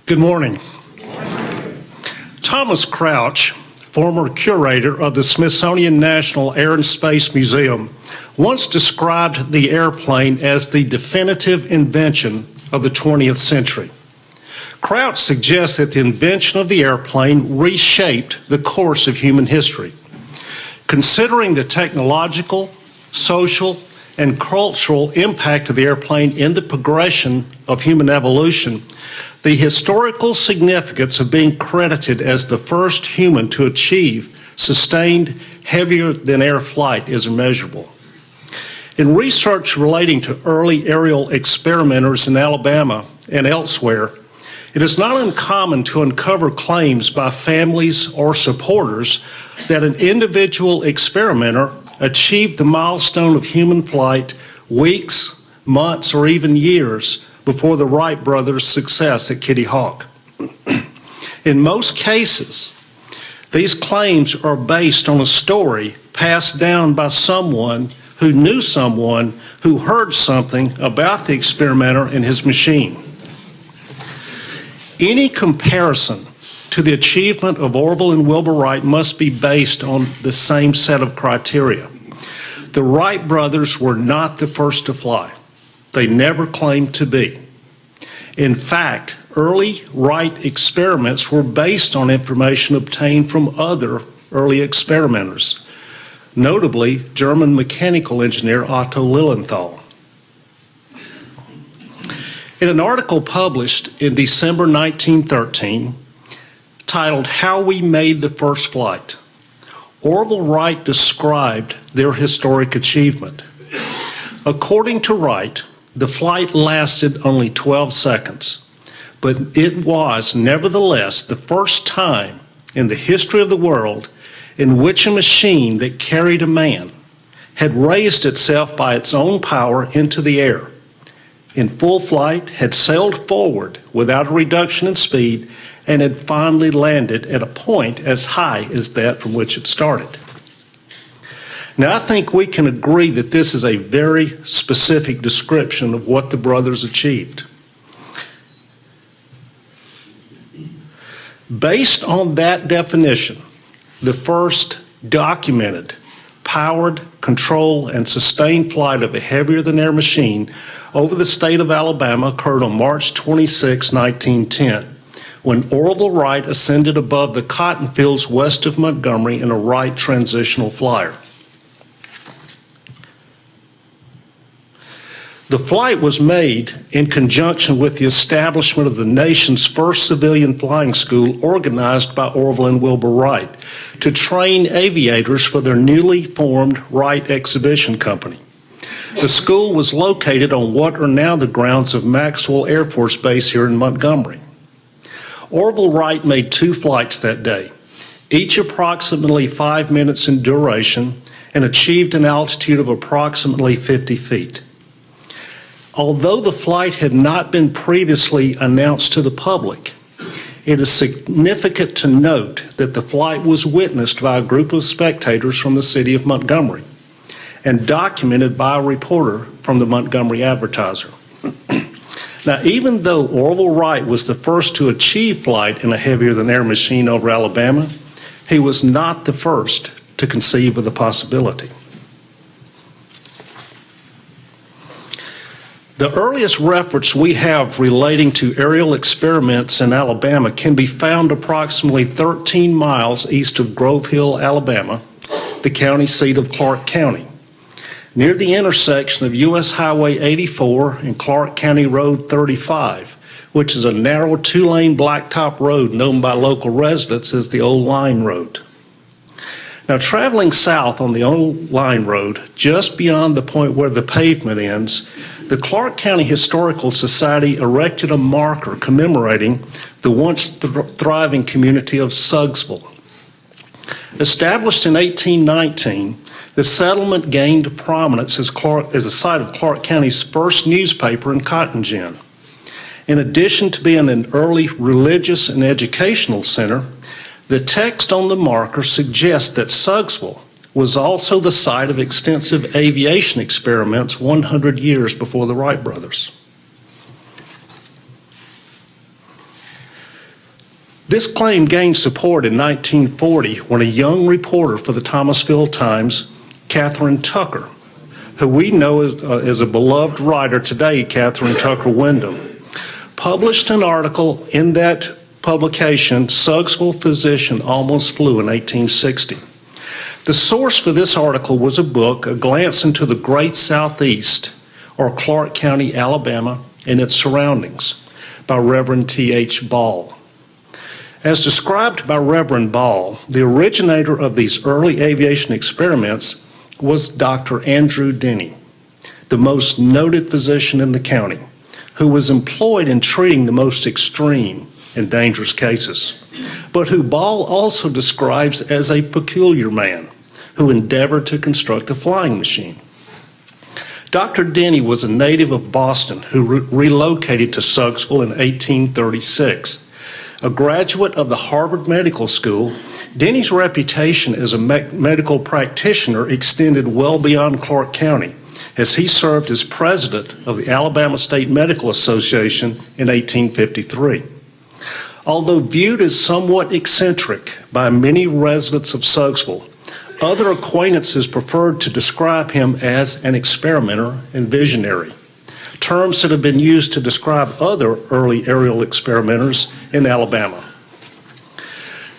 Good morning. Thomas Crouch, former curator of the Smithsonian National Air and Space Museum, once described the airplane as the definitive invention of the 20th century. Crouch suggests that the invention of the airplane reshaped the course of human history. Considering the technological, social, and cultural impact of the airplane in the progression of human evolution, the historical significance of being credited as the first human to achieve sustained heavier-than-air flight is immeasurable. In research relating to early aerial experimenters in Alabama and elsewhere, it is not uncommon to uncover claims by families or supporters that an individual experimenter achieved the milestone of human flight weeks, months, or even years before the Wright Brothers' success at Kitty Hawk. In most cases, these claims are based on a story passed down by someone who knew someone who heard something about the experimenter and his machine. Any comparison to the achievement of Orville and Wilbur Wright must be based on the same set of criteria. The Wright brothers were not the first to fly. They never claimed to be. In fact, early Wright experiments were based on information obtained from other early experimenters, notably German mechanical engineer Otto Lilienthal. In an article published in December 1913, titled "How We Made the First Flight," Orville Wright described their historic achievement. According to Wright, the flight lasted only 12 seconds, but it was nevertheless the first time in the history of the world in which a machine that carried a man had raised itself by its own power into the air, in full flight, had sailed forward without a reduction in speed, and had finally landed at a point as high as that from which it started. Now, I think we can agree that this is a very specific description of what the brothers achieved. Based on that definition, the first documented powered, controlled, and sustained flight of a heavier-than-air machine over the state of Alabama occurred on March 26, 1910, when Orville Wright ascended above the cotton fields west of Montgomery in a Wright transitional flyer. The flight was made in conjunction with the establishment of the nation's first civilian flying school organized by Orville and Wilbur Wright to train aviators for their newly formed Wright Exhibition Company. The school was located on what are now the grounds of Maxwell Air Force Base here in Montgomery. Orville Wright made 2 flights that day, each approximately 5 minutes in duration, and achieved an altitude of approximately 50 feet. Although the flight had not been previously announced to the public, it is significant to note that the flight was witnessed by a group of spectators from the city of Montgomery and documented by a reporter from the Montgomery Advertiser. Now, even though Orville Wright was the first to achieve flight in a heavier-than-air machine over Alabama, he was not the first to conceive of the possibility. The earliest reference we have relating to aerial experiments in Alabama can be found approximately 13 miles east of Grove Hill, Alabama, the county seat of Clark County, near the intersection of U.S. Highway 84 and Clark County Road 35, which is a narrow 2-lane blacktop road known by local residents as the Old Line Road. Now, traveling south on the Old Line Road, just beyond the point where the pavement ends, the Clark County Historical Society erected a marker commemorating the once thriving community of Suggsville. Established in 1819, the settlement gained prominence as the site of Clark County's first newspaper and cotton gin. In addition to being an early religious and educational center, the text on the marker suggests that Suggsville was also the site of extensive aviation experiments 100 years before the Wright brothers. This claim gained support in 1940 when a young reporter for the Thomasville Times, Catherine Tucker, who we know as a beloved writer today, Catherine Tucker Wyndham, published an article in that publication, Suggsville Physician Almost Flew, in 1860. The source for this article was a book, A Glance into the Great Southeast, or Clark County, Alabama, and its surroundings, by Reverend T.H. Ball. As described by Reverend Ball, the originator of these early aviation experiments was Dr. Andrew Denny, the most noted physician in the county, who was employed in treating the most extreme and dangerous cases, but who Ball also describes as a peculiar man who endeavored to construct a flying machine. Dr. Denny was a native of Boston who relocated to Suggsville in 1836. A graduate of the Harvard Medical School, Denny's reputation as a medical practitioner extended well beyond Clark County, as he served as president of the Alabama State Medical Association in 1853. Although viewed as somewhat eccentric by many residents of Suggsville, other acquaintances preferred to describe him as an experimenter and visionary, terms that have been used to describe other early aerial experimenters in Alabama.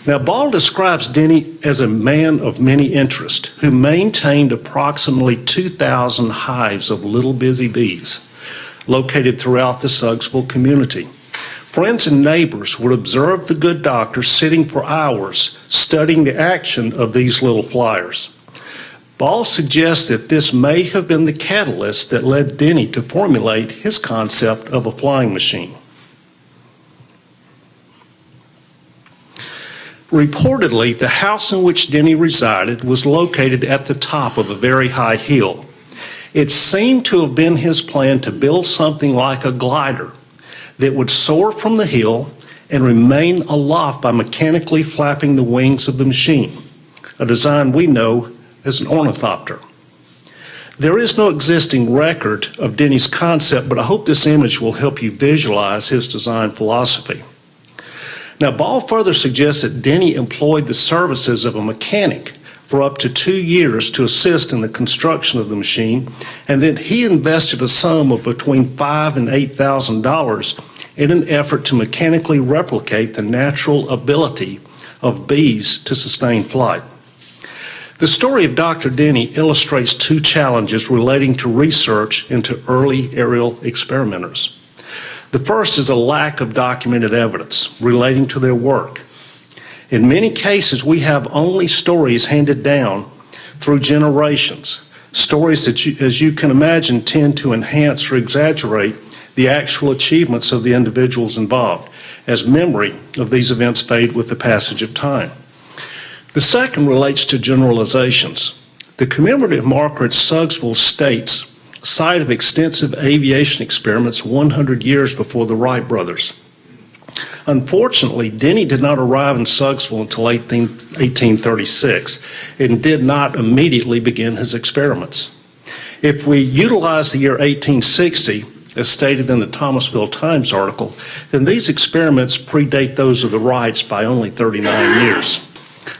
Now, Ball describes Denny as a man of many interests who maintained approximately 2,000 hives of little busy bees located throughout the Suggsville community. Friends and neighbors would observe the good doctor sitting for hours studying the action of these little flyers. Ball suggests that this may have been the catalyst that led Denny to formulate his concept of a flying machine. Reportedly, the house in which Denny resided was located at the top of a very high hill. It seemed to have been his plan to build something like a glider that would soar from the hill and remain aloft by mechanically flapping the wings of the machine, a design we know as an ornithopter. There is no existing record of Denny's concept, but I hope this image will help you visualize his design philosophy. Now, Ball further suggests that Denny employed the services of a mechanic for up to 2 years to assist in the construction of the machine, and that he invested a sum of between $5,000 and $8,000 in an effort to mechanically replicate the natural ability of bees to sustain flight. The story of Dr. Denny illustrates two challenges relating to research into early aerial experimenters. The first is a lack of documented evidence relating to their work. In many cases, we have only stories handed down through generations, stories that, as you can imagine, tend to enhance or exaggerate the actual achievements of the individuals involved, as memory of these events fade with the passage of time. The second relates to generalizations. The commemorative marker at Suggsville states, site of extensive aviation experiments 100 years before the Wright brothers. Unfortunately, Denny did not arrive in Suggsville until 1836 and did not immediately begin his experiments. If we utilize the year 1860, as stated in the Thomasville Times article, then these experiments predate those of the Wrights by only 39 years.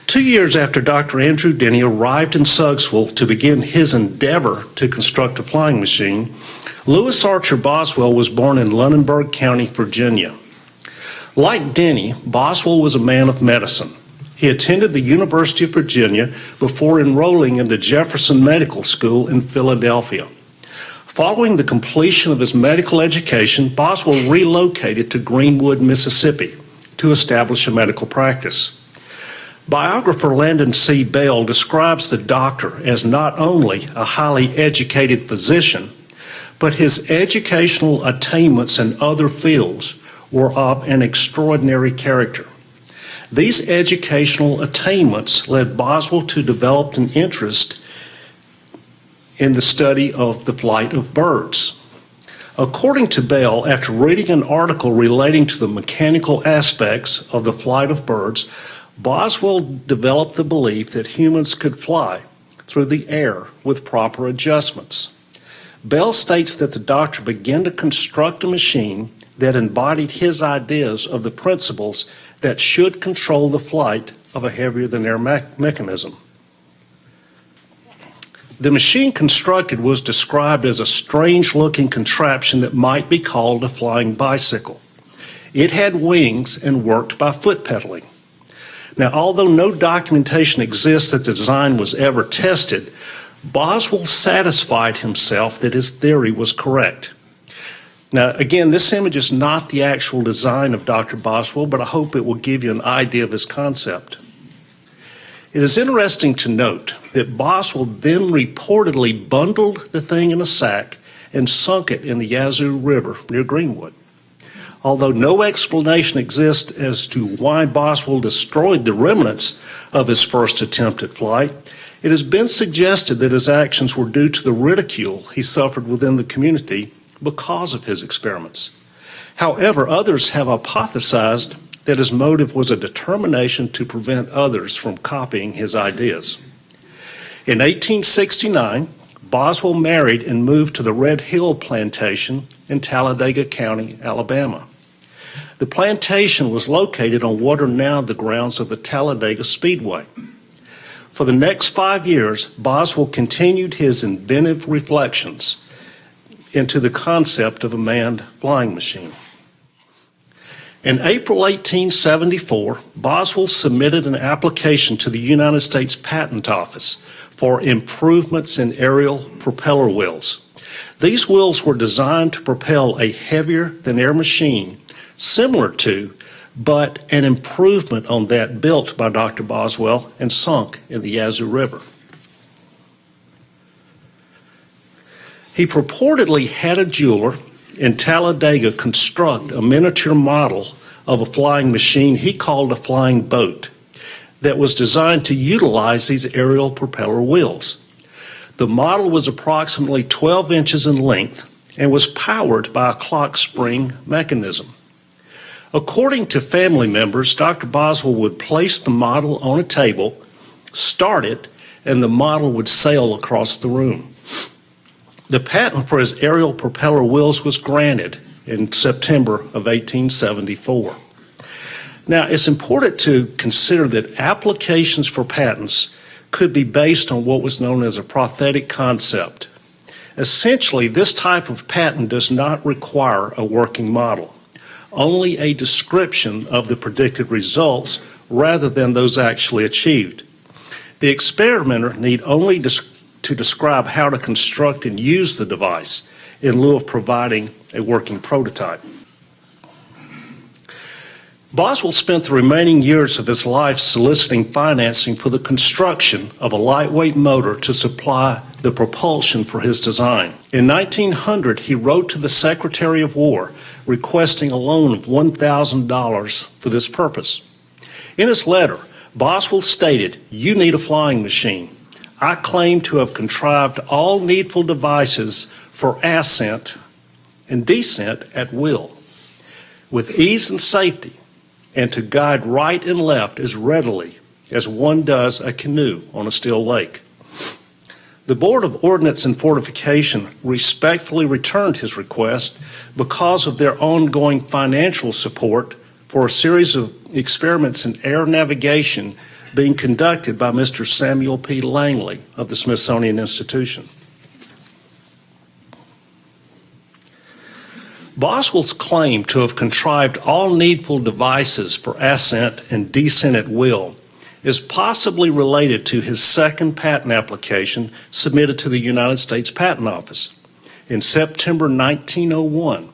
2 years after Dr. Andrew Denny arrived in Suggsville to begin his endeavor to construct a flying machine, Louis Archer Boswell was born in Lunenburg County, Virginia. Like Denny, Boswell was a man of medicine. He attended the University of Virginia before enrolling in the Jefferson Medical School in Philadelphia. Following the completion of his medical education, Boswell relocated to Greenwood, Mississippi, to establish a medical practice. Biographer Landon C. Bell describes the doctor as not only a highly educated physician, but his educational attainments in other fields were of an extraordinary character. These educational attainments led Boswell to develop an interest in the study of the flight of birds. According to Bell, after reading an article relating to the mechanical aspects of the flight of birds, Boswell developed the belief that humans could fly through the air with proper adjustments. Bell states that the doctor began to construct a machine that embodied his ideas of the principles that should control the flight of a heavier-than-air mechanism. The machine constructed was described as a strange-looking contraption that might be called a flying bicycle. It had wings and worked by foot pedaling. Now, although no documentation exists that the design was ever tested, Boswell satisfied himself that his theory was correct. Now, again, this image is not the actual design of Dr. Boswell, but I hope it will give you an idea of his concept. It is interesting to note that Boswell then reportedly bundled the thing in a sack and sunk it in the Yazoo River near Greenwood. Although no explanation exists as to why Boswell destroyed the remnants of his first attempt at flight, it has been suggested that his actions were due to the ridicule he suffered within the community because of his experiments. However, others have hypothesized that his motive was a determination to prevent others from copying his ideas. In 1869, Boswell married and moved to the Red Hill Plantation in Talladega County, Alabama. The plantation was located on what are now the grounds of the Talladega Speedway. For the next 5 years, Boswell continued his inventive reflections into the concept of a manned flying machine. In April 1874, Boswell submitted an application to the United States Patent Office for improvements in aerial propeller wheels. These wheels were designed to propel a heavier-than-air machine similar to, but an improvement on that built by Dr. Boswell and sunk in the Yazoo River. He purportedly had a jeweler in Talladega construct a miniature model of a flying machine he called a flying boat that was designed to utilize these aerial propeller wheels. The model was approximately 12 inches in length and was powered by a clock spring mechanism. According to family members, Dr. Boswell would place the model on a table, start it, and the model would sail across the room. The patent for his aerial propeller wheels was granted in September of 1874. Now, it's important to consider that applications for patents could be based on what was known as a prosthetic concept. Essentially, this type of patent does not require a working model, only a description of the predicted results rather than those actually achieved. The experimenter need only to describe how to construct and use the device in lieu of providing a working prototype. Boswell spent the remaining years of his life soliciting financing for the construction of a lightweight motor to supply the propulsion for his design. In 1900, he wrote to the Secretary of War requesting a loan of $1,000 for this purpose. In his letter, Boswell stated, "You need a flying machine. I claim to have contrived all needful devices for ascent and descent at will, with ease and safety, and to guide right and left as readily as one does a canoe on a still lake." The Board of Ordnance and Fortification respectfully returned his request because of their ongoing financial support for a series of experiments in air navigation being conducted by Mr. Samuel P. Langley of the Smithsonian Institution. Boswell's claim to have contrived all needful devices for ascent and descent at will is possibly related to his second patent application submitted to the United States Patent Office in September 1901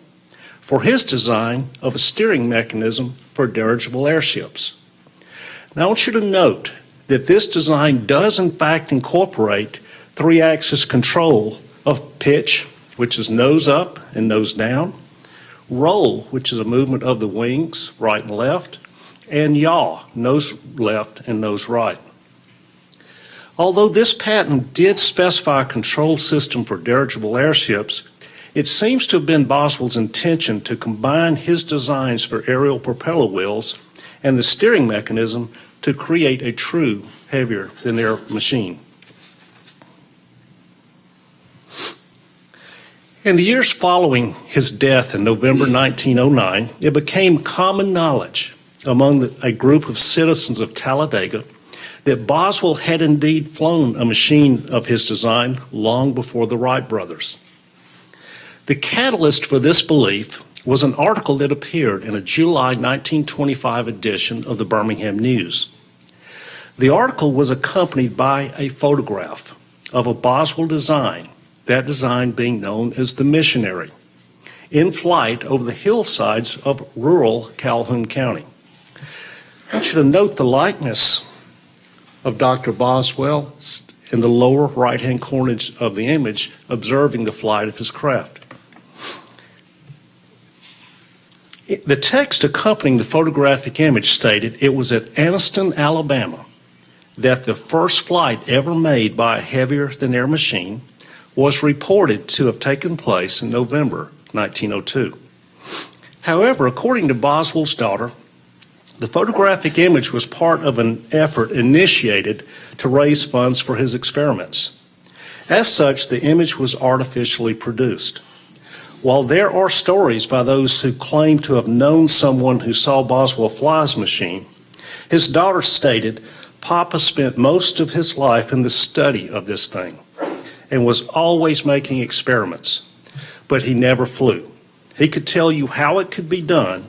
for his design of a steering mechanism for dirigible airships. Now, I want you to note that this design does in fact incorporate three-axis control of pitch, which is nose up and nose down, roll, which is a movement of the wings, right and left, and yaw, nose left and nose right. Although this patent did specify a control system for dirigible airships, it seems to have been Boswell's intention to combine his designs for aerial propeller wheels and the steering mechanism to create a true heavier-than-air machine. In the years following his death in November 1909, it became common knowledge among a group of citizens of Talladega that Boswell had indeed flown a machine of his design long before the Wright brothers. The catalyst for this belief was an article that appeared in a July 1925 edition of the Birmingham News. The article was accompanied by a photograph of a Boswell design, that design being known as the Missionary, in flight over the hillsides of rural Calhoun County. I want you to note the likeness of Dr. Boswell in the lower right-hand corner of the image, observing the flight of his craft. The text accompanying the photographic image stated it was at Anniston, Alabama, that the first flight ever made by a heavier-than-air machine was reported to have taken place in November 1902. However, according to Boswell's daughter, the photographic image was part of an effort initiated to raise funds for his experiments. As such, the image was artificially produced. While there are stories by those who claim to have known someone who saw Boswell fly his machine, his daughter stated, "Papa spent most of his life in the study of this thing and was always making experiments, but he never flew. He could tell you how it could be done,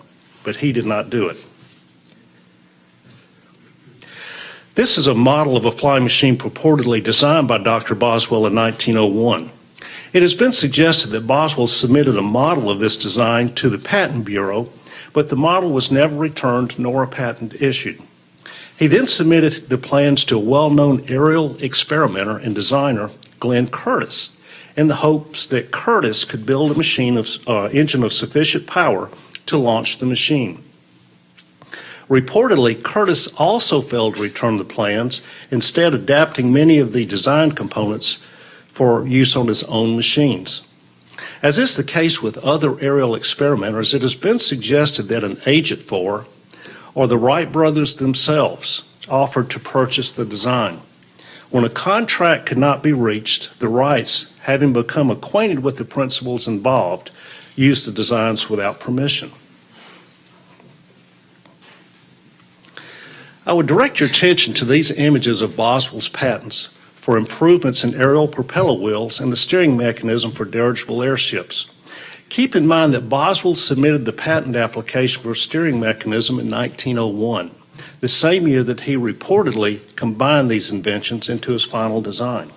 but he did not do it." This is a model of a flying machine purportedly designed by Dr. Boswell in 1901. It has been suggested that Boswell submitted a model of this design to the Patent Bureau, but the model was never returned nor a patent issued. He then submitted the plans to a well-known aerial experimenter and designer, Glenn Curtiss, in the hopes that Curtiss could build a engine of sufficient power to launch the machine. Reportedly, Curtiss also failed to return the plans, instead adapting many of the design components for use on his own machines. As is the case with other aerial experimenters, it has been suggested that an agent for, or the Wright brothers themselves, offered to purchase the design. When a contract could not be reached, the Wrights, having become acquainted with the principles involved, used the designs without permission. I would direct your attention to these images of Boswell's patents for improvements in aerial propeller wheels and the steering mechanism for dirigible airships. Keep in mind that Boswell submitted the patent application for a steering mechanism in 1901, the same year that he reportedly combined these inventions into his final design.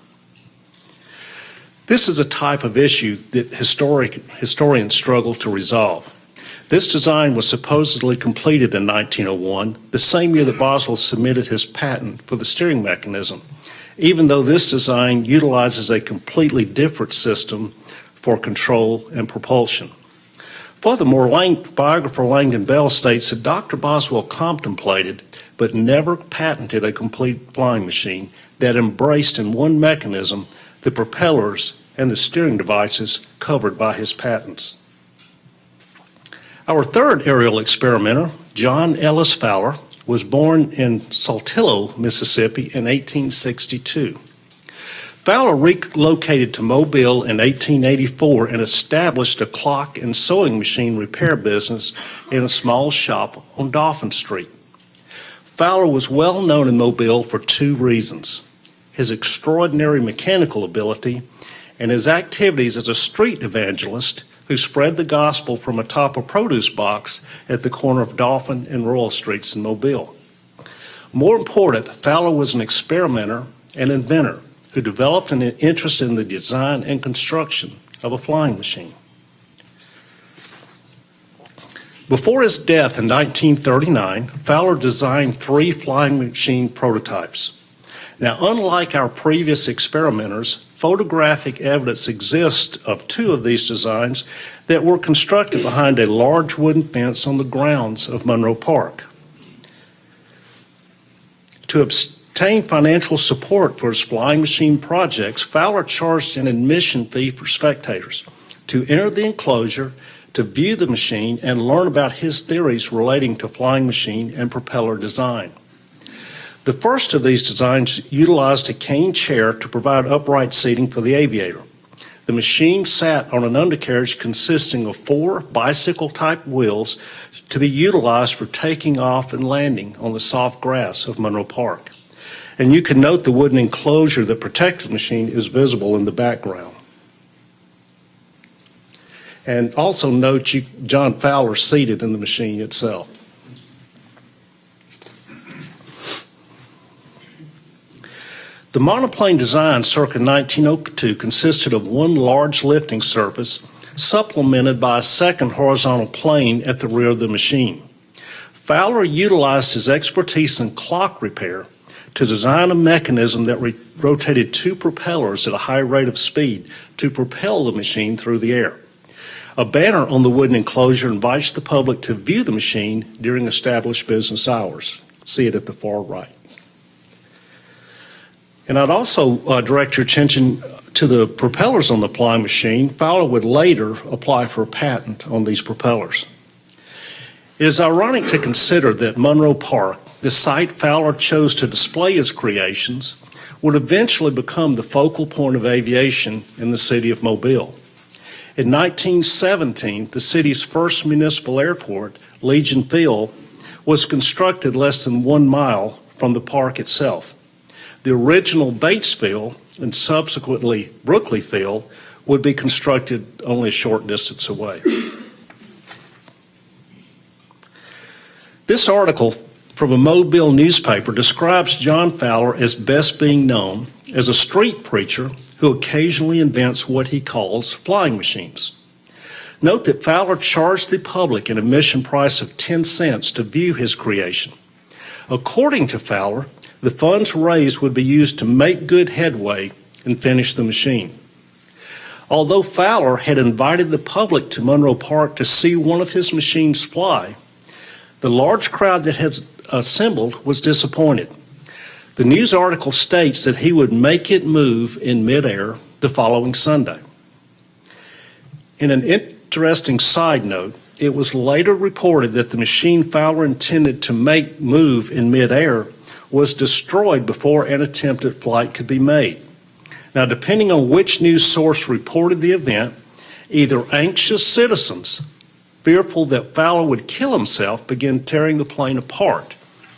This is a type of issue that historians struggle to resolve. This design was supposedly completed in 1901, the same year that Boswell submitted his patent for the steering mechanism, even though this design utilizes a completely different system for control and propulsion. Furthermore, biographer Langdon Bell states that Dr. Boswell contemplated but never patented a complete flying machine that embraced in one mechanism the propellers and the steering devices covered by his patents. Our third aerial experimenter, John Ellis Fowler, was born in Saltillo, Mississippi in 1862. Fowler relocated to Mobile in 1884 and established a clock and sewing machine repair business in a small shop on Dauphin Street. Fowler was well known in Mobile for two reasons: his extraordinary mechanical ability and his activities as a street evangelist who spread the gospel from atop a produce box at the corner of Dauphin and Royal Streets in Mobile. More important, Fowler was an experimenter and inventor who developed an interest in the design and construction of a flying machine. Before his death in 1939, Fowler designed 3 flying machine prototypes. Now, unlike our previous experimenters, photographic evidence exists of 2 of these designs that were constructed behind a large wooden fence on the grounds of Monroe Park. To obtain financial support for his flying machine projects, Fowler charged an admission fee for spectators to enter the enclosure, to view the machine, and learn about his theories relating to flying machine and propeller design. The first of these designs utilized a cane chair to provide upright seating for the aviator. The machine sat on an undercarriage consisting of 4 bicycle-type wheels to be utilized for taking off and landing on the soft grass of Monroe Park. And you can note the wooden enclosure that protected the machine is visible in the background. And also note John Fowler seated in the machine itself. The monoplane design circa 1902 consisted of one large lifting surface supplemented by a second horizontal plane at the rear of the machine. Fowler utilized his expertise in clock repair to design a mechanism that rotated 2 propellers at a high rate of speed to propel the machine through the air. A banner on the wooden enclosure invites the public to view the machine during established business hours. See it at the far right. And I'd also direct your attention to the propellers on the flying machine. Fowler would later apply for a patent on these propellers. It is ironic to consider that Monroe Park, the site Fowler chose to display his creations, would eventually become the focal point of aviation in the city of Mobile. In 1917, the city's first municipal airport, Legion Field, was constructed less than 1 mile from the park itself. The original Bates Field and subsequently Brookley Field would be constructed only a short distance away. This article from a Mobile newspaper describes John Fowler as best being known as a street preacher who occasionally invents what he calls flying machines. Note that Fowler charged the public an admission price of 10 cents to view his creation. According to Fowler, the funds raised would be used to make good headway and finish the machine. Although Fowler had invited the public to Monroe Park to see one of his machines fly, the large crowd that had assembled was disappointed. The news article states that he would make it move in midair the following Sunday. In an interesting side note, it was later reported that the machine Fowler intended to make move in midair was destroyed before an attempted flight could be made. Now, depending on which news source reported the event, either anxious citizens, fearful that Fowler would kill himself, began tearing the plane apart,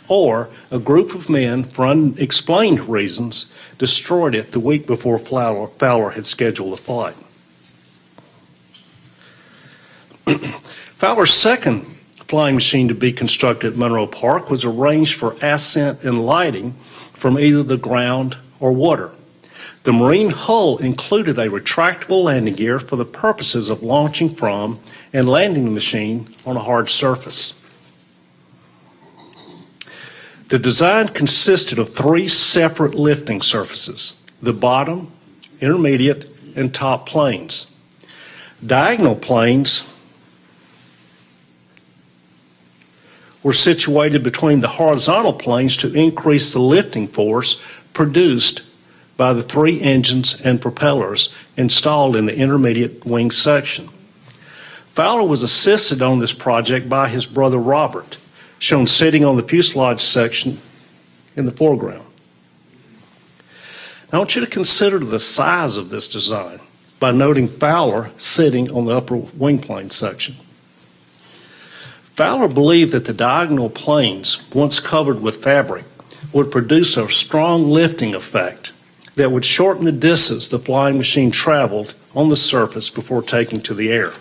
or a group of men, for unexplained reasons, destroyed it the week before Fowler had scheduled the flight. Fowler's second flying machine to be constructed at Monroe Park was arranged for ascent and lighting from either the ground or water. The marine hull included a retractable landing gear for the purposes of launching from and landing the machine on a hard surface. The design consisted of 3 separate lifting surfaces: the bottom, intermediate, and top planes. Diagonal planes were situated between the horizontal planes to increase the lifting force produced by the 3 engines and propellers installed in the intermediate wing section. Fowler was assisted on this project by his brother Robert, shown sitting on the fuselage section in the foreground. Now, I want you to consider the size of this design by noting Fowler sitting on the upper wing plane section. Fowler believed that the diagonal planes, once covered with fabric, would produce a strong lifting effect that would shorten the distance the flying machine traveled on the surface before taking to the air.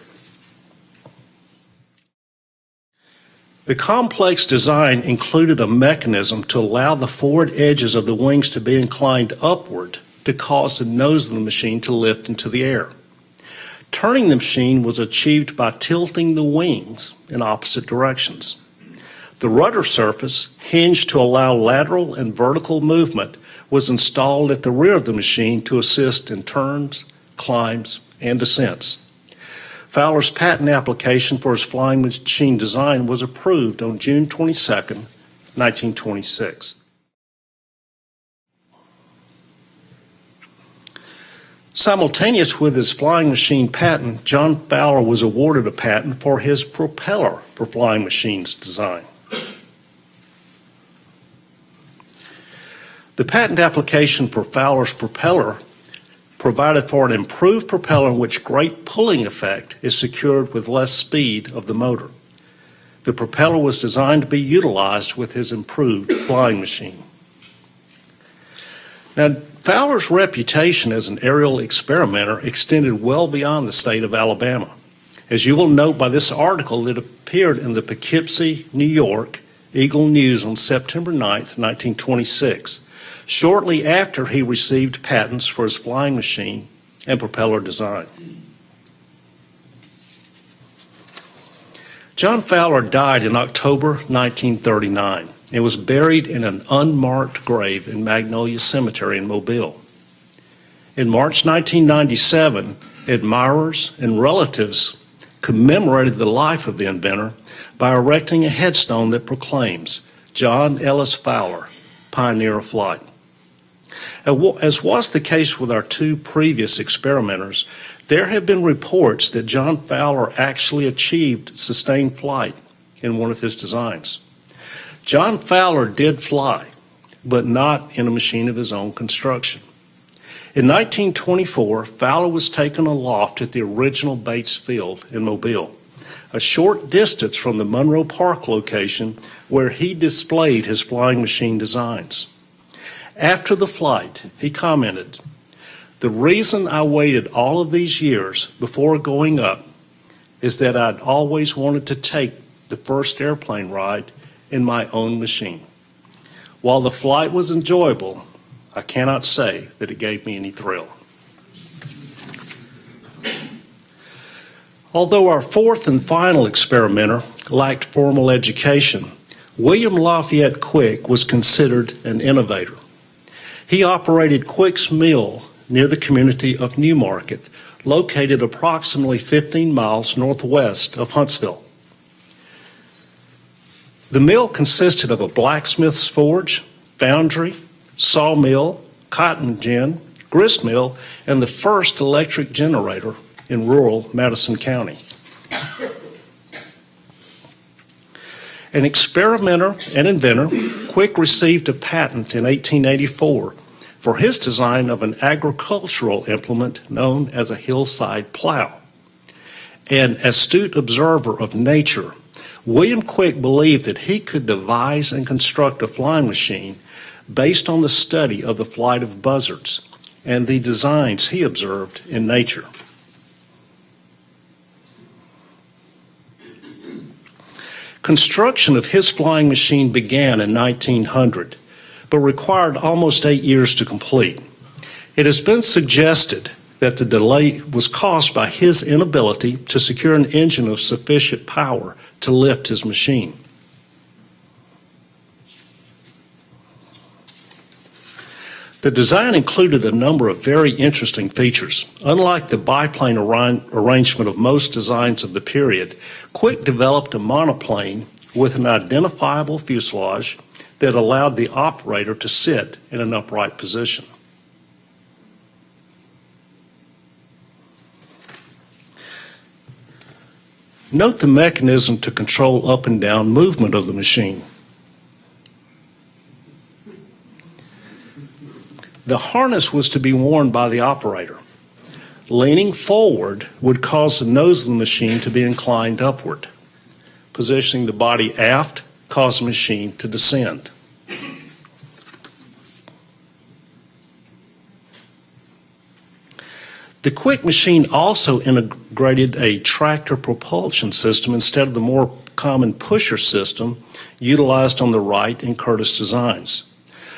The complex design included a mechanism to allow the forward edges of the wings to be inclined upward to cause the nose of the machine to lift into the air. Turning the machine was achieved by tilting the wings in opposite directions. The rudder surface, hinged to allow lateral and vertical movement, was installed at the rear of the machine to assist in turns, climbs, and descents. Fowler's patent application for his flying machine design was approved on June 22, 1926. Simultaneous with his flying machine patent, John Fowler was awarded a patent for his propeller for flying machines design. The patent application for Fowler's propeller provided for an improved propeller in which great pulling effect is secured with less speed of the motor. The propeller was designed to be utilized with his improved flying machine. Now, Fowler's reputation as an aerial experimenter extended well beyond the state of Alabama. As you will note by this article that appeared in the Poughkeepsie, New York, Eagle News on September 9, 1926, shortly after he received patents for his flying machine and propeller design. John Fowler died in October 1939 and was buried in an unmarked grave in Magnolia Cemetery in Mobile. In March 1997, admirers and relatives commemorated the life of the inventor by erecting a headstone that proclaims, "John Ellis Fowler, Pioneer of Flight." As was the case with our two previous experimenters, there have been reports that John Fowler actually achieved sustained flight in one of his designs. John Fowler did fly, but not in a machine of his own construction. In 1924, Fowler was taken aloft at the original Bates Field in Mobile, a short distance from the Monroe Park location where he displayed his flying machine designs. After the flight, he commented, "The reason I waited all of these years before going up is that I'd always wanted to take the first airplane ride in my own machine. While the flight was enjoyable, I cannot say that it gave me any thrill." Although our fourth and final experimenter lacked formal education, William Lafayette Quick was considered an innovator. He operated Quick's Mill near the community of Newmarket, located approximately 15 miles northwest of Huntsville. The mill consisted of a blacksmith's forge, foundry, sawmill, cotton gin, grist mill, and the first electric generator in rural Madison County. An experimenter and inventor, Quick received a patent in 1884 for his design of an agricultural implement known as a hillside plow. An astute observer of nature, William Quick believed that he could devise and construct a flying machine based on the study of the flight of buzzards and the designs he observed in nature. Construction of his flying machine began in 1900, but required almost 8 years to complete. It has been suggested that the delay was caused by his inability to secure an engine of sufficient power to lift his machine. The design included a number of very interesting features. Unlike the biplane arrangement of most designs of the period, Quick developed a monoplane with an identifiable fuselage that allowed the operator to sit in an upright position. Note the mechanism to control up and down movement of the machine. The harness was to be worn by the operator. Leaning forward would cause the nose of the machine to be inclined upward. Positioning the body aft caused the machine to descend. The Quick machine also integrated a tractor propulsion system instead of the more common pusher system utilized on the Wright and Curtiss designs.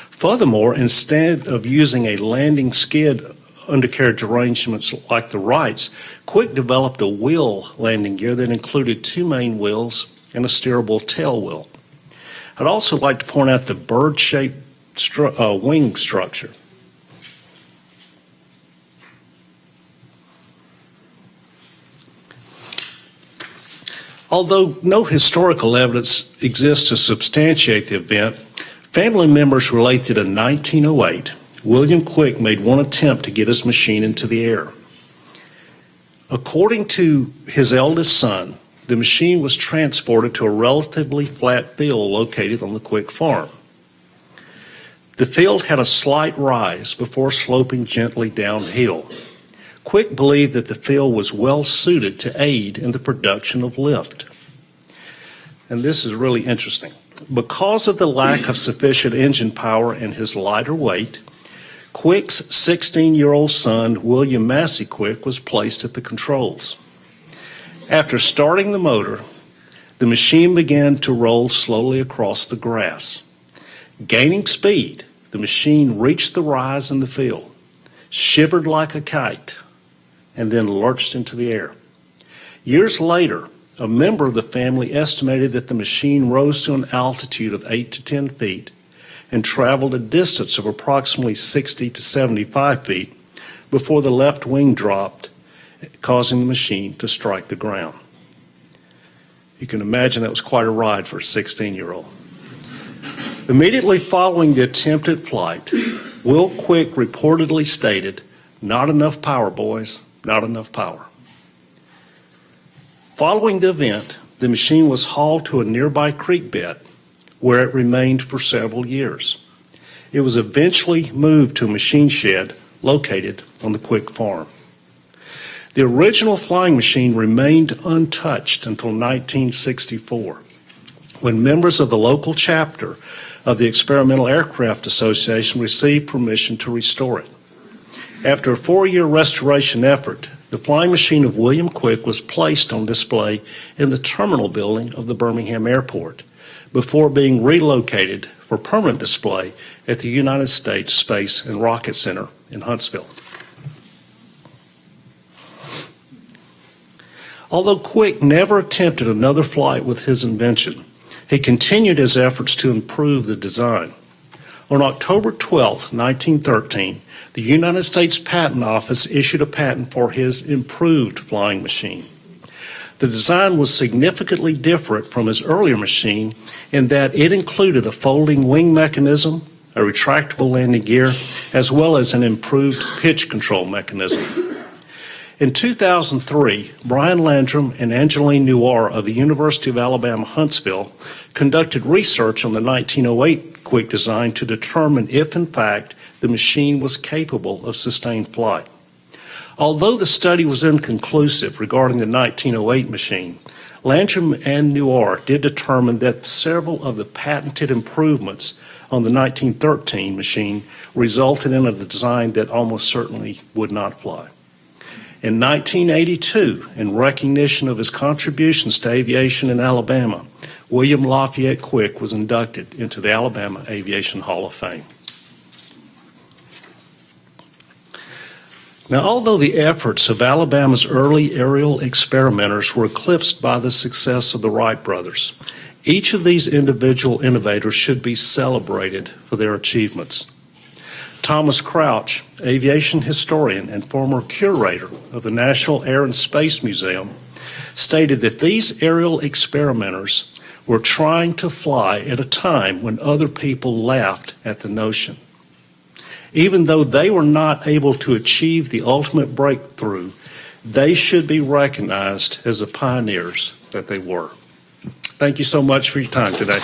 Furthermore, instead of using a landing skid undercarriage arrangements like the Wrights, Quick developed a wheel landing gear that included 2 main wheels and a steerable tail wheel. I'd also like to point out the bird-shaped wing structure. Although no historical evidence exists to substantiate the event, family members relate that in 1908, William Quick made one attempt to get his machine into the air. According to his eldest son, the machine was transported to a relatively flat field located on the Quick farm. The field had a slight rise before sloping gently downhill. Quick believed that the field was well suited to aid in the production of lift. And this is really interesting. Because of the lack of sufficient engine power and his lighter weight, Quick's 16-year-old son, William Massey Quick, was placed at the controls. After starting the motor, the machine began to roll slowly across the grass. Gaining speed, the machine reached the rise in the field, shivered like a kite, and then lurched into the air. Years later, a member of the family estimated that the machine rose to an altitude of 8 to 10 feet and traveled a distance of approximately 60 to 75 feet before the left wing dropped, causing the machine to strike the ground. You can imagine that was quite a ride for a 16-year-old. Immediately following the attempted flight, Will Quick reportedly stated, "Not enough power, boys, not enough power." Following the event, the machine was hauled to a nearby creek bed where it remained for several years. It was eventually moved to a machine shed located on the Quick farm. The original flying machine remained untouched until 1964, when members of the local chapter of the Experimental Aircraft Association received permission to restore it. After a 4-year restoration effort, the flying machine of William Quick was placed on display in the terminal building of the Birmingham Airport before being relocated for permanent display at the United States Space and Rocket Center in Huntsville. Although Quick never attempted another flight with his invention, he continued his efforts to improve the design. On October 12, 1913, the United States Patent Office issued a patent for his improved flying machine. The design was significantly different from his earlier machine in that it included a folding wing mechanism, a retractable landing gear, as well as an improved pitch control mechanism. In 2003, Brian Landrum and Angeline Noir of the University of Alabama Huntsville conducted research on the 1908 Quick design to determine if, in fact, the machine was capable of sustained flight. Although the study was inconclusive regarding the 1908 machine, Landrum and Noir did determine that several of the patented improvements on the 1913 machine resulted in a design that almost certainly would not fly. In 1982, in recognition of his contributions to aviation in Alabama, William Lafayette Quick was inducted into the Alabama Aviation Hall of Fame. Now, although the efforts of Alabama's early aerial experimenters were eclipsed by the success of the Wright brothers, each of these individual innovators should be celebrated for their achievements. Thomas Crouch, aviation historian and former curator of the National Air and Space Museum, stated that these aerial experimenters were trying to fly at a time when other people laughed at the notion. Even though they were not able to achieve the ultimate breakthrough, they should be recognized as the pioneers that they were. Thank you so much for your time today.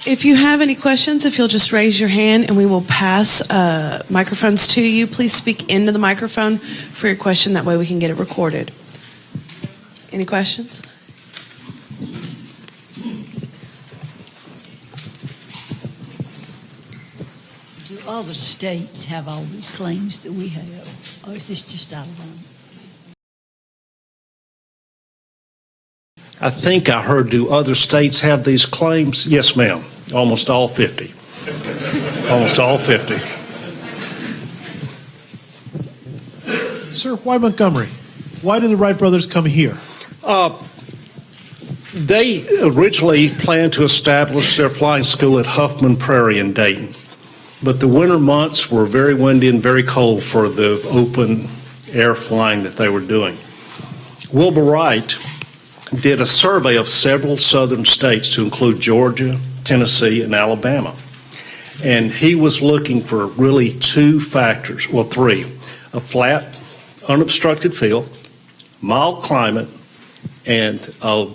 If you have any questions, if you'll just raise your hand and we will pass microphones to you. Please speak into the microphone for your question. That way we can get it recorded. Any questions? Do all the states have all these claims that we have, or is this just Alabama? I think I heard, do other states have these claims? Yes, ma'am. Almost all 50. Almost all 50. Sir, why Montgomery? Why did the Wright brothers come here? They originally planned to establish their flying school at Huffman Prairie in Dayton, but the winter months were very windy and very cold for the open air flying that they were doing. Wilbur Wright did a survey of several southern states to include Georgia, Tennessee, and Alabama. And he was looking for really two factors, well, three: a flat, unobstructed field, mild climate, and a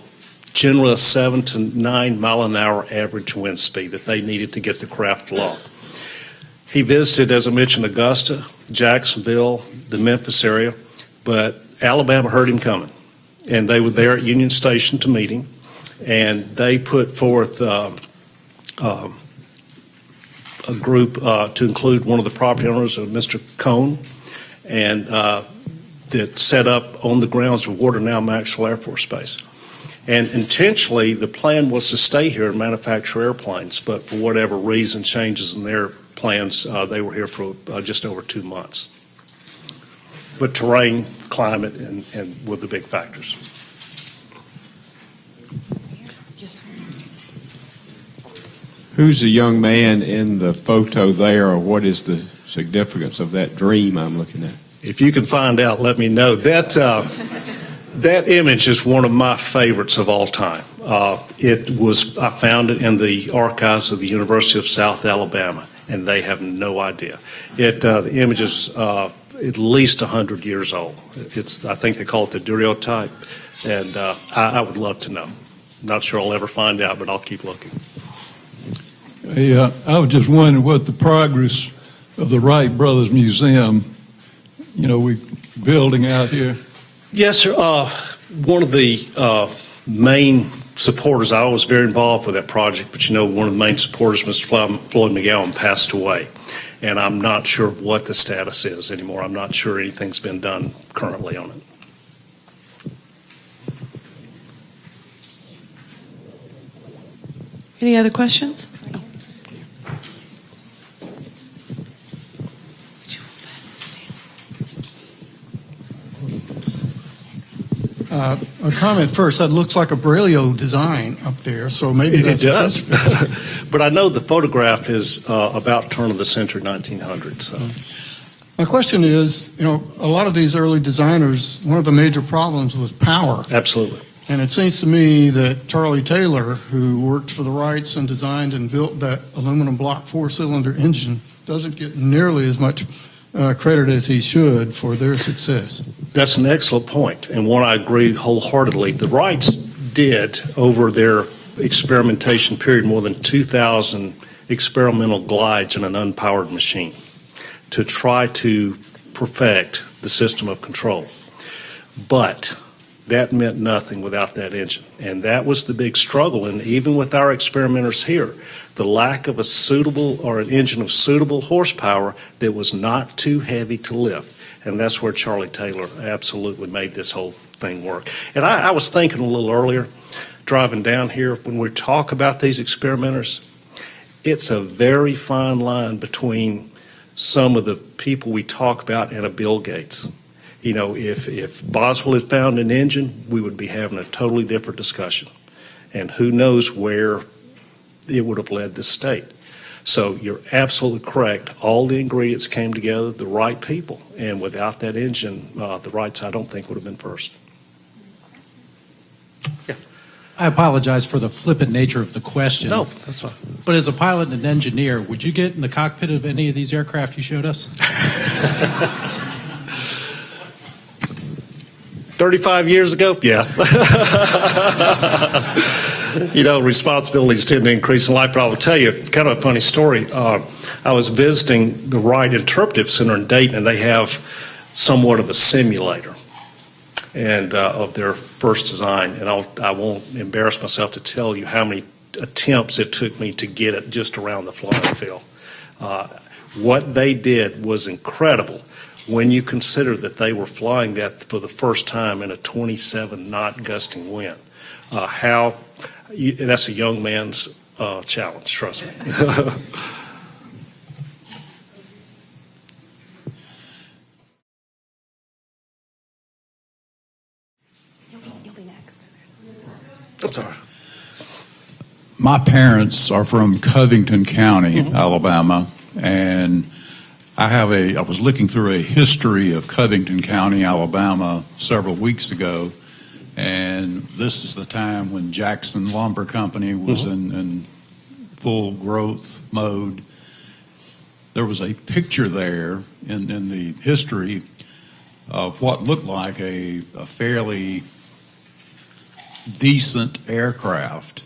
generous 7 to 9 mile an hour average wind speed that they needed to get the craft aloft. He visited, as I mentioned, Augusta, Jacksonville, the Memphis area, but Alabama heard him coming, and they were there at Union Station to meet him, and they put forth a group to include one of the property owners, Mr. Cone, and that set up on the grounds of Wardenau Maxwell Air Force Base. And intentionally, the plan was to stay here and manufacture airplanes, but for whatever reason, changes in their plans, they were here for just over 2 months. But terrain, climate, and were the big factors. Yes, sir. Who's the young man in the photo there, or what is the significance of that dream I'm looking at? If you can find out, let me know. That image is one of my favorites of all time. I found it in the archives of the University of South Alabama, and they have no idea. The image is at least 100 years old. I think they call it the daguerreotype, and I would love to know. Not sure I'll ever find out, but I'll keep looking. Yeah, I was just wondering what the progress of the Wright Brothers Museum, we building out here. Yes, sir. One of the main supporters, I was very involved with that project, but one of the main supporters, Mr. Floyd McGowan, passed away. And I'm not sure what the status is anymore. I'm not sure anything's been done currently on it. Any other questions? No. A comment first. That looks like a Braille design up there, so maybe that's it does. But I know the photograph is about turn of the century, 1900. So my question is, a lot of these early designers, one of the major problems was power. Absolutely. And it seems to me that Charlie Taylor, who worked for the Wrights and designed and built that aluminum block 4-cylinder engine, doesn't get nearly as much credit as he should for their success. That's an excellent point, and one I agree wholeheartedly. The Wrights did, over their experimentation period, more than 2,000 experimental glides in an unpowered machine to try to perfect the system of control. But that meant nothing without that engine, and that was the big struggle. And even with our experimenters here, the lack of a suitable or an engine of suitable horsepower that was not too heavy to lift. And that's where Charlie Taylor absolutely made this whole thing work. And I was thinking a little earlier, driving down here, when we talk about these experimenters, it's a very fine line between some of the people we talk about and a Bill Gates. If Boswell had found an engine, we would be having a totally different discussion. And who knows where it would have led this state. So you're absolutely correct. All the ingredients came together, the right people. And without that engine, the Wrights, I don't think, would have been first. Yeah. I apologize for the flippant nature of the question. No, that's fine. But as a pilot and an engineer, would you get in the cockpit of any of these aircraft you showed us? 35 years ago? Yeah. Responsibilities tend to increase in life, but I will tell you kind of a funny story. I was visiting the Wright Interpretive Center in Dayton, and they have somewhat of a simulator and of their first design. And I won't embarrass myself to tell you how many attempts it took me to get it just around the flying field. What they did was incredible when you consider that they were flying that for the first time in a 27-knot gusting wind. That's a young man's challenge, trust me. You'll be next. I'm sorry. My parents are from Covington County, Alabama, and I was looking through a history of Covington County, Alabama several weeks ago, and this is the time when Jackson Lumber Company was in full growth mode. There was a picture there in the history of what looked like a fairly decent aircraft.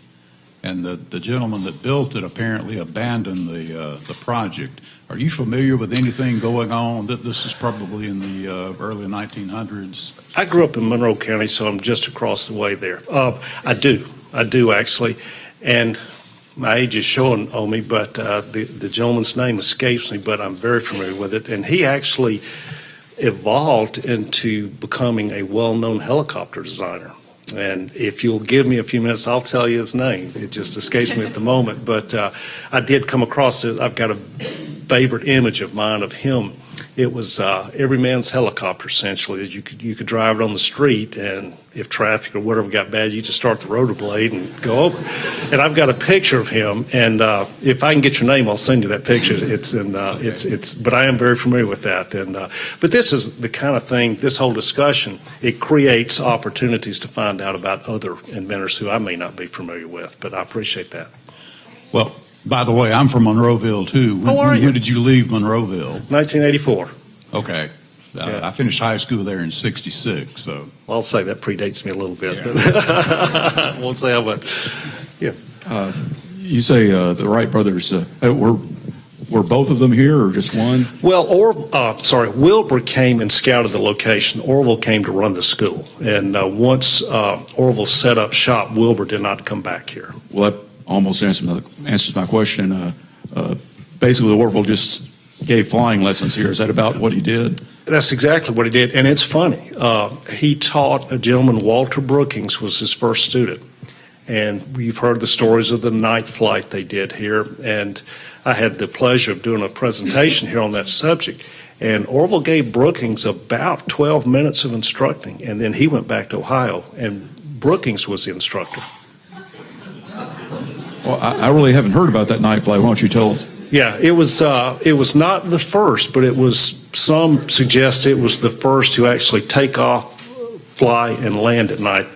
And the gentleman that built it apparently abandoned the project. Are you familiar with anything going on? This is probably in the early 1900s. I grew up in Monroe County, so I'm just across the way there. I do actually, and my age is showing on me, but the gentleman's name escapes me, but I'm very familiar with it. And he actually evolved into becoming a well-known helicopter designer. And if you'll give me a few minutes, I'll tell you his name. It just escapes me at the moment. But I did come across it. I've got a favorite image of mine of him. It was every man's helicopter, essentially. You could drive it on the street, and if traffic or whatever got bad, you just start the rotor blade and go over. And I've got a picture of him, and if I can get your name, I'll send you that picture. But I am very familiar with that. But this is the kind of thing, this whole discussion, it creates opportunities to find out about other inventors who I may not be familiar with. But I appreciate that. Well, by the way, I'm from Monroeville, too. When did you leave Monroeville? 1984. Okay. Yeah. I finished high school there in '66, so. Well, I'll say that predates me a little bit. Yeah. But won't say how much. Yeah. You say the Wright brothers were both of them here or just one? Well, Wilbur came and scouted the location. Orville came to run the school. And once Orville set up shop, Wilbur did not come back here. Well, that almost answers my question. Basically, Orville just gave flying lessons here. Is that about what he did? That's exactly what he did. And it's funny. He taught a gentleman, Walter Brookings was his first student. And we've heard the stories of the night flight they did here. And I had the pleasure of doing a presentation here on that subject. And Orville gave Brookings about 12 minutes of instructing. And then he went back to Ohio, and Brookings was the instructor. Well, I really haven't heard about that night flight. Why don't you tell us? Yeah, it was not the first, but it was, some suggest it was the first to actually take off, fly, and land at night.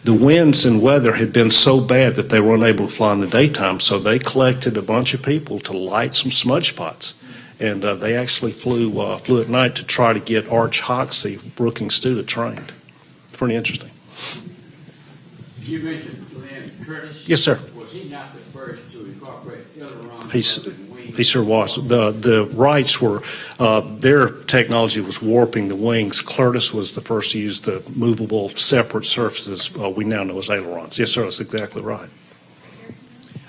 The winds and weather had been so bad that they were unable to fly in the daytime, so they collected a bunch of people to light some smudge spots. And they actually flew at night to try to get Arch Hoxsey, Brookings' student, trained. Pretty interesting. You mentioned Glenn Curtis. Yes, sir. Was he not the first to incorporate ailerons? He sure was. The Wrights were, their technology was warping the wings. Curtis was the first to use the movable separate surfaces we now know as ailerons. Yes, sir, that's exactly right.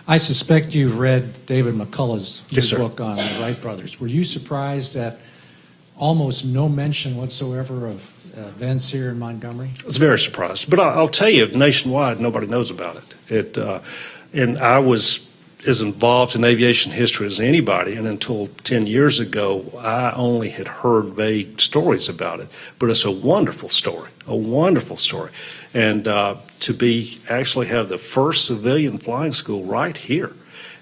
I suspect you've read David McCullough's Yes, book on the Wright brothers. Were you surprised at almost no mention whatsoever of events here in Montgomery? I was very surprised. But I'll tell you, nationwide, nobody knows about it. And I was as involved in aviation history as anybody, and until 10 years ago, I only had heard vague stories about it. But it's a wonderful story, and to actually have the first civilian flying school right here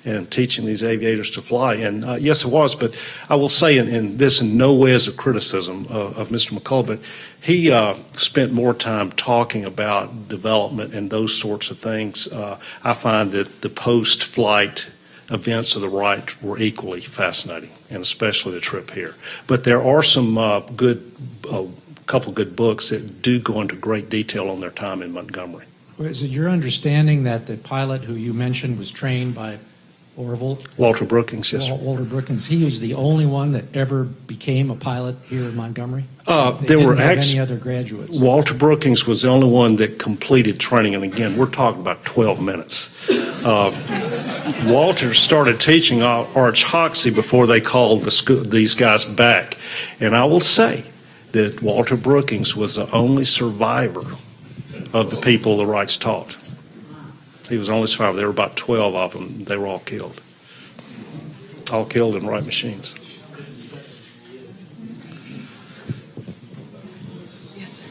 and teaching these aviators to fly. And yes, it was, but I will say, and this in no way is a criticism of Mr. McCullough, but he spent more time talking about development and those sorts of things. I find that the post-flight events of the Wright were equally fascinating, and especially the trip here. But there are some couple good books that do go into great detail on their time in Montgomery. Is it your understanding that the pilot who you mentioned was trained by Orville? Walter Brookings, yes, sir. Walter Brookings. He was the only one that ever became a pilot here in Montgomery? There were any other graduates? Walter Brookings was the only one that completed training, and again, we're talking about 12 minutes. Walter started teaching Arch Hoxsey before they called these guys back. And I will say that Walter Brookings was the only survivor of the people the Wrights taught. He was the only survivor. There were about 12 of them. They were all killed. All killed in Wright machines. Yes, sir.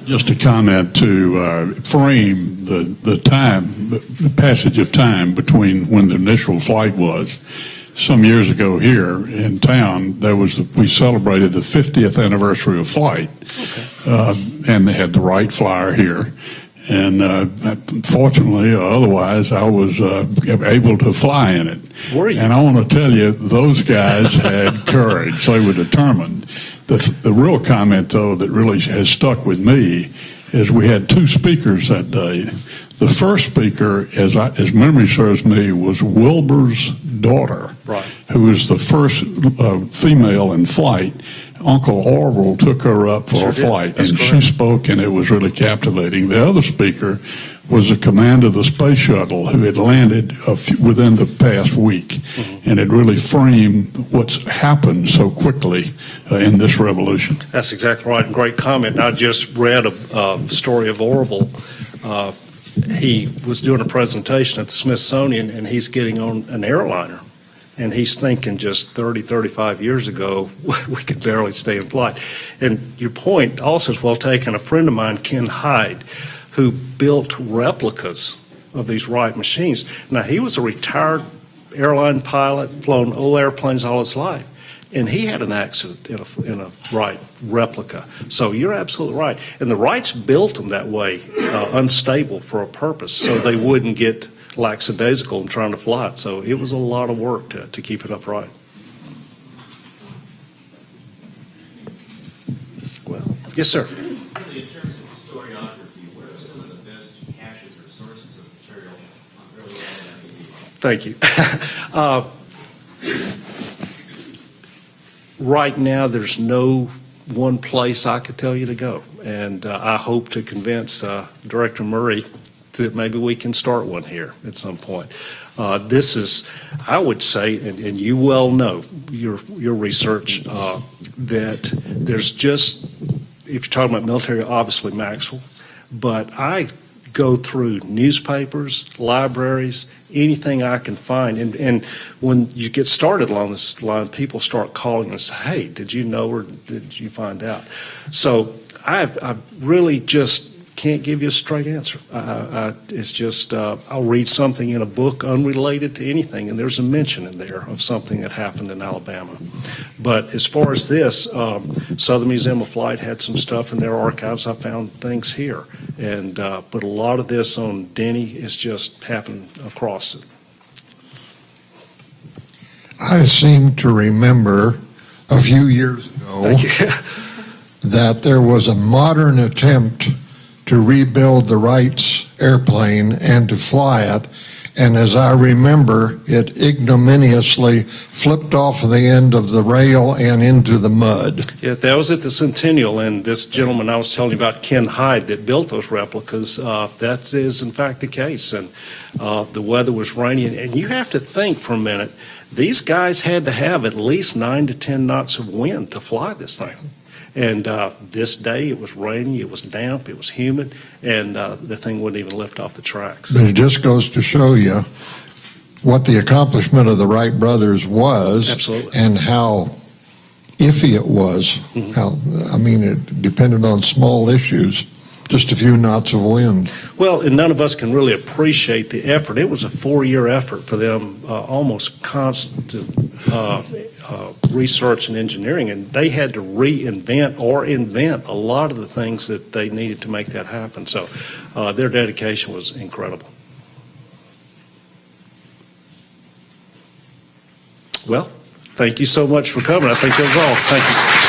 Just a comment to frame the time, the passage of time between when the initial flight was. Some years ago here in town, we celebrated the 50th anniversary of flight, and they had the Wright Flyer here. And fortunately, otherwise, I was able to fly in it. Were you? And I want to tell you, those guys had courage. They were determined. The real comment, though, that really has stuck with me is we had two speakers that day. The first speaker, as memory serves me, was Wilbur's daughter, right, who was the first female in flight. Uncle Orville took her up for a flight, and she spoke, and it was really captivating. The other speaker was the commander of the space shuttle who had landed within the past week, and it really framed what's happened so quickly in this revolution. That's exactly right. Great comment. I just read a story of Orville. He was doing a presentation at the Smithsonian, and he's getting on an airliner. And he's thinking just 30, 35 years ago, we could barely stay in flight. And your point also is well taken. A friend of mine, Ken Hyde, who built replicas of these Wright machines. Now, he was a retired airline pilot, flown old airplanes all his life. And he had an accident in a Wright replica. So you're absolutely right. And the Wrights built them that way, unstable for a purpose, so they wouldn't get lackadaisical in trying to fly it. So it was a lot of work to keep it upright. Well, yes, sir. In terms of historiography, what are some of the best caches or sources of material on early Alabama? Thank you. Right now, there's no one place I could tell you to go, and I hope to convince Director Murray that maybe we can start one here at some point. This is, I would say, and you well know your research, that there's just, if you're talking about military, obviously Maxwell, but I go through newspapers, libraries, anything I can find. And when you get started along this line, people start calling and say, hey, did you know or did you find out? So I really just can't give you a straight answer. It's just, I'll read something in a book unrelated to anything, and there's a mention in there of something that happened in Alabama. But as far as this, Southern Museum of Flight had some stuff in their archives. I found things here. And but a lot of this on Denny is just happened across it. I seem to remember a few years ago that there was a modern attempt to rebuild the Wright's airplane and to fly it, and as I remember, it ignominiously flipped off the end of the rail and into the mud. Yeah, that was at the Centennial, and this gentleman I was telling you about, Ken Hyde, that built those replicas, that is in fact the case, and the weather was rainy, and you have to think for a minute, these guys had to have at least 9 to 10 knots of wind to fly this thing. And this day it was rainy, it was damp, it was humid, and the thing wouldn't even lift off the tracks. But it just goes to show you what the accomplishment of the Wright brothers was. Absolutely. And how iffy it was. How, I mean, it depended on small issues, just a few knots of wind. Well, and none of us can really appreciate the effort. It was a 4-year effort for them, almost constant research and engineering, and they had to reinvent or invent a lot of the things that they needed to make that happen. So their dedication was incredible. Well, thank you so much for coming. I think that was all. Thank you.